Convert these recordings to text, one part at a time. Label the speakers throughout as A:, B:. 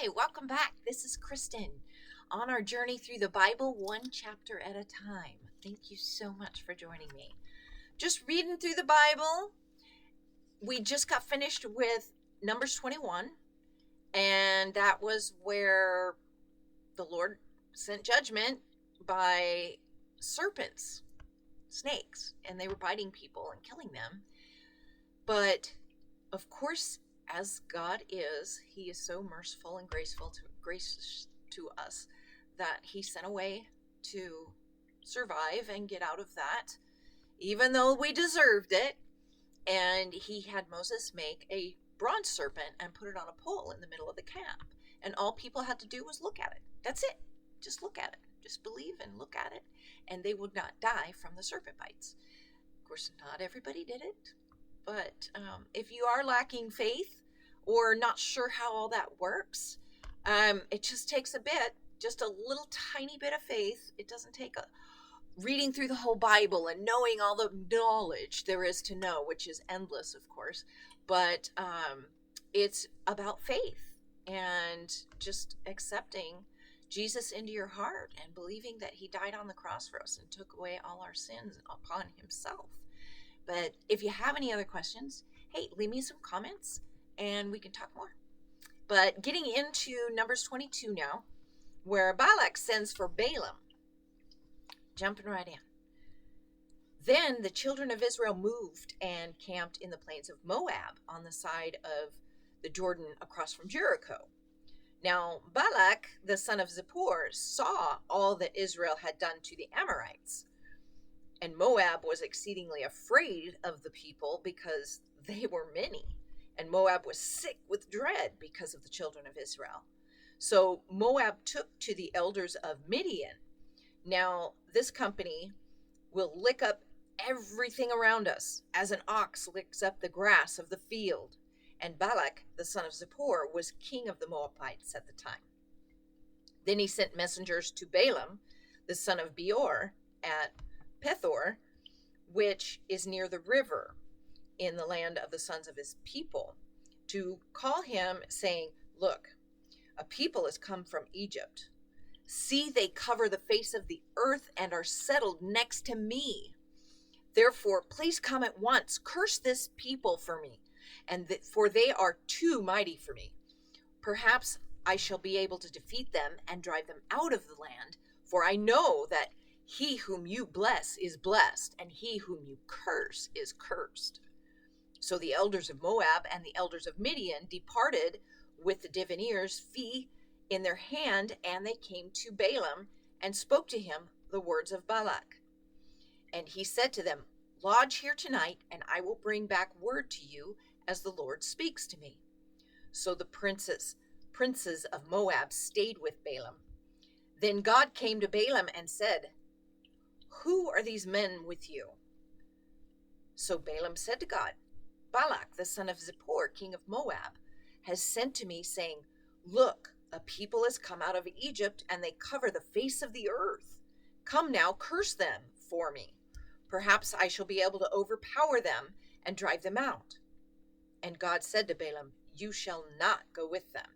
A: Hi, welcome back. This is Kristen on our journey through the Bible, one chapter at a time. Thank you so much for joining me. Just reading through the Bible. We just got finished with Numbers 21, and that was where the Lord sent judgment by serpents, snakes, and they were biting people and killing them. But of course, as God is, He is so merciful and gracious to us that He sent a way to survive and get out of that, even though we deserved it. And He had Moses make a bronze serpent and put it on a pole in the middle of the camp. And all people had to do was look at it. That's it. Just look at it. Just believe and look at it. And they would not die from the serpent bites. Of course, not everybody did it. But if you are lacking faith or not sure how all that works, it just takes a bit, just a little tiny bit of faith. It doesn't take reading through the whole Bible and knowing all the knowledge there is to know, which is endless, of course. But it's about faith and just accepting Jesus into your heart and believing that He died on the cross for us and took away all our sins upon Himself. But if you have any other questions, hey, leave me some comments and we can talk more. But getting into Numbers 22 now, where Balak sends for Balaam. Jumping right in. Then the children of Israel moved and camped in the plains of Moab on the side of the Jordan across from Jericho. Now Balak, the son of Zippor, saw all that Israel had done to the Amorites. And Moab was exceedingly afraid of the people because they were many. And Moab was sick with dread because of the children of Israel. So Moab took to the elders of Midian. Now, this company will lick up everything around us as an ox licks up the grass of the field. And Balak, the son of Zippor, was king of the Moabites at the time. Then he sent messengers to Balaam, the son of Beor, at Pethor, which is near the river in the land of the sons of his people, to call him, saying, Look, a people has come from Egypt. See, they cover the face of the earth and are settled next to me. Therefore, please come at once, curse this people for me, for they are too mighty for me. Perhaps I shall be able to defeat them and drive them out of the land, for I know that he whom you bless is blessed, and he whom you curse is cursed. So the elders of Moab and the elders of Midian departed with the diviner's fee in their hand, and they came to Balaam and spoke to him the words of Balak. And he said to them, Lodge here tonight, and I will bring back word to you as the Lord speaks to me. So the princes of Moab stayed with Balaam. Then God came to Balaam and said, Who are these men with you? So Balaam said to God, Balak, the son of Zippor, king of Moab, has sent to me, saying, Look, a people has come out of Egypt, and they cover the face of the earth. Come now, curse them for me. Perhaps I shall be able to overpower them and drive them out. And God said to Balaam, You shall not go with them.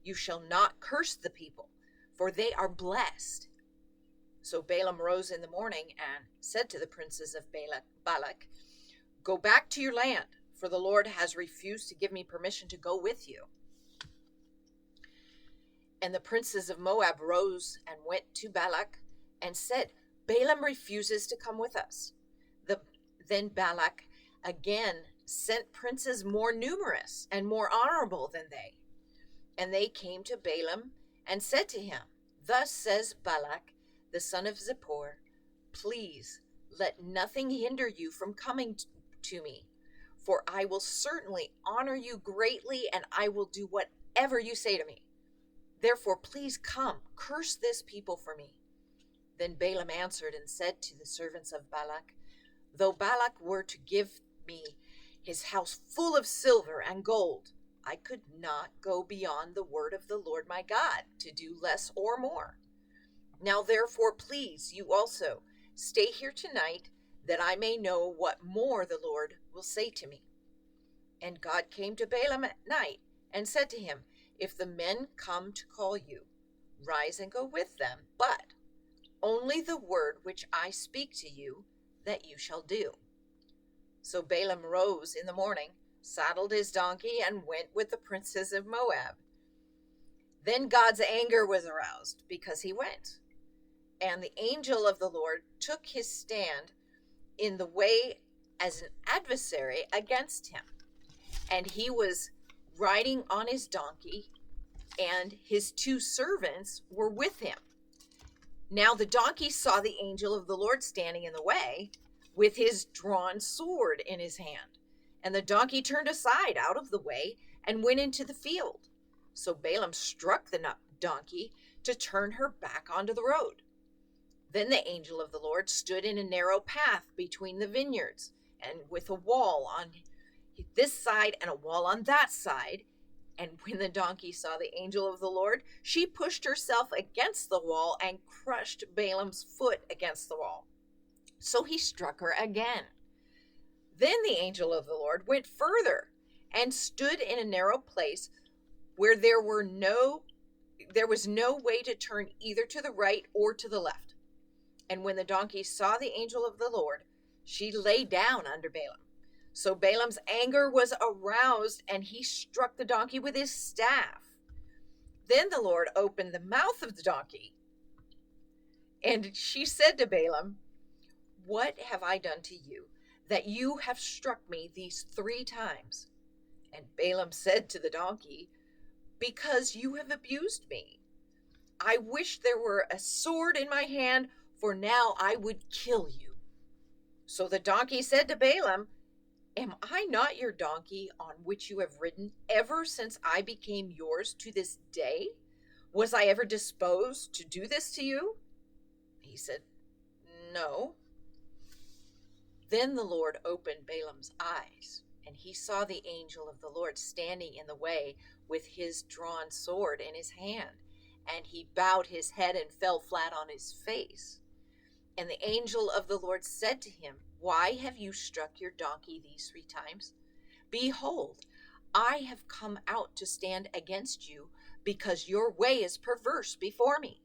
A: You shall not curse the people, for they are blessed. So Balaam rose in the morning and said to the princes of Balak, Go back to your land, for the Lord has refused to give me permission to go with you. And the princes of Moab rose and went to Balak and said, Balaam refuses to come with us. Then Balak again sent princes more numerous and more honorable than they. And they came to Balaam and said to him, Thus says Balak, the son of Zippor, Please let nothing hinder you from coming to me, for I will certainly honor you greatly, and I will do whatever you say to me. Therefore, please come, curse this people for me. Then Balaam answered and said to the servants of Balak, Though Balak were to give me his house full of silver and gold, I could not go beyond the word of the Lord my God to do less or more. Now therefore, please, you also stay here tonight, that I may know what more the Lord will say to me. And God came to Balaam at night and said to him, If the men come to call you, rise and go with them, but only the word which I speak to you, that you shall do. So Balaam rose in the morning, saddled his donkey, and went with the princes of Moab. Then God's anger was aroused because he went. And the angel of the Lord took his stand in the way as an adversary against him. And he was riding on his donkey, and his 2 servants were with him. Now the donkey saw the angel of the Lord standing in the way with his drawn sword in his hand. And the donkey turned aside out of the way and went into the field. So Balaam struck the donkey to turn her back onto the road. Then the angel of the Lord stood in a narrow path between the vineyards, and with a wall on this side and a wall on that side. And when the donkey saw the angel of the Lord, she pushed herself against the wall and crushed Balaam's foot against the wall. So he struck her again. Then the angel of the Lord went further and stood in a narrow place where there was no way to turn either to the right or to the left. And when the donkey saw the angel of the Lord, she lay down under Balaam. So Balaam's anger was aroused, and he struck the donkey with his staff. Then the Lord opened the mouth of the donkey, and she said to Balaam, "What have I done to you, that you have struck me these 3 times? And Balaam said to the donkey, "Because you have abused me. I wish there were a sword in my hand, for now I would kill you." So the donkey said to Balaam, "Am I not your donkey on which you have ridden ever since I became yours to this day? Was I ever disposed to do this to you?" He said, "No." Then the Lord opened Balaam's eyes, and he saw the angel of the Lord standing in the way with his drawn sword in his hand. And he bowed his head and fell flat on his face. And the angel of the Lord said to him, "Why have you struck your donkey these 3 times? Behold, I have come out to stand against you, because your way is perverse before me.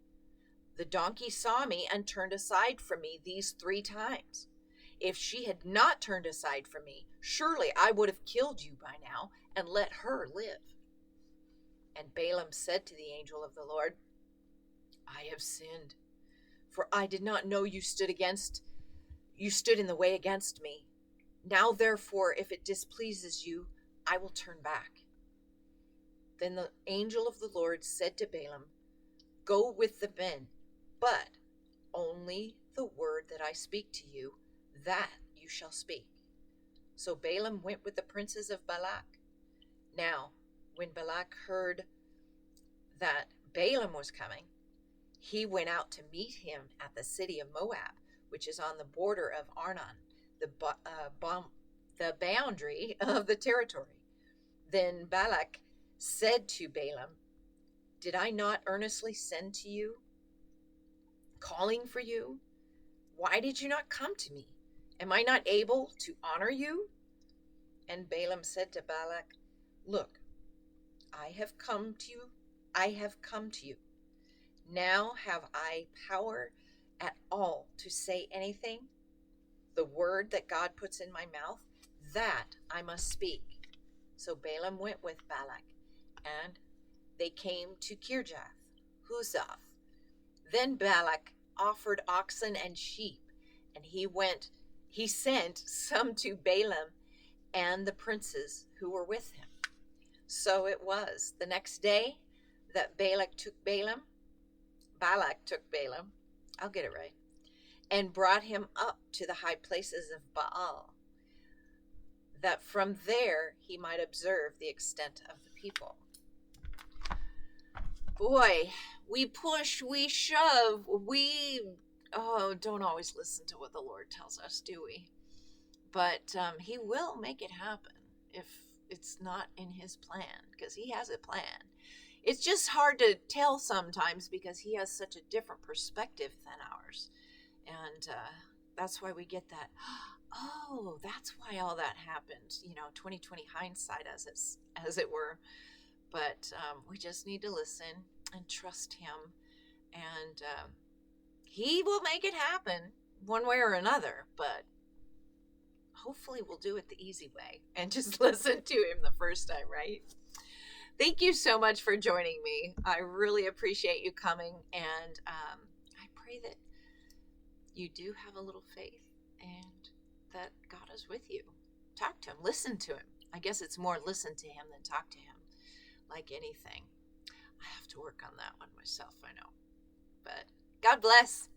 A: The donkey saw me and turned aside from me these 3 times. If she had not turned aside from me, surely I would have killed you by now and let her live." And Balaam said to the angel of the Lord, "I have sinned, for I did not know you stood in the way against me. Now therefore, if it displeases you, I will turn back." Then the angel of the Lord said to Balaam, "Go with the men, but only the word that I speak to you, that you shall speak." So Balaam went with the princes of Balak. Now, when Balak heard that Balaam was coming, he went out to meet him at the city of Moab, which is on the border of Arnon, the boundary of the territory. Then Balak said to Balaam, "Did I not earnestly send to you, calling for you? Why did you not come to me? Am I not able to honor you?" And Balaam said to Balak, "Look, I have come to you. Now have I power at all to say anything? The word that God puts in my mouth, that I must speak." So Balaam went with Balak, and they came to Kirjath Huzoth. Then Balak offered oxen and sheep, and he sent some to Balaam and the princes who were with him. So it was the next day that Balak took Balaam, I'll get it right, and brought him up to the high places of Baal, that from there he might observe the extent of the people. Boy, we push, we shove, we don't always listen to what the Lord tells us, do we? But he will make it happen if it's not in his plan, because he has a plan. It's just hard to tell sometimes because he has such a different perspective than ours. And that's why we get that, oh, that's why all that happened, 2020 hindsight, as it were. But we just need to listen and trust him. And he will make it happen one way or another. But hopefully we'll do it the easy way and just listen to him the first time, right? Thank you so much for joining me. I really appreciate you coming. And I pray that you do have a little faith and that God is with you. Talk to him. Listen to him. I guess it's more listen to him than talk to him, like anything. I have to work on that one myself, I know. But God bless.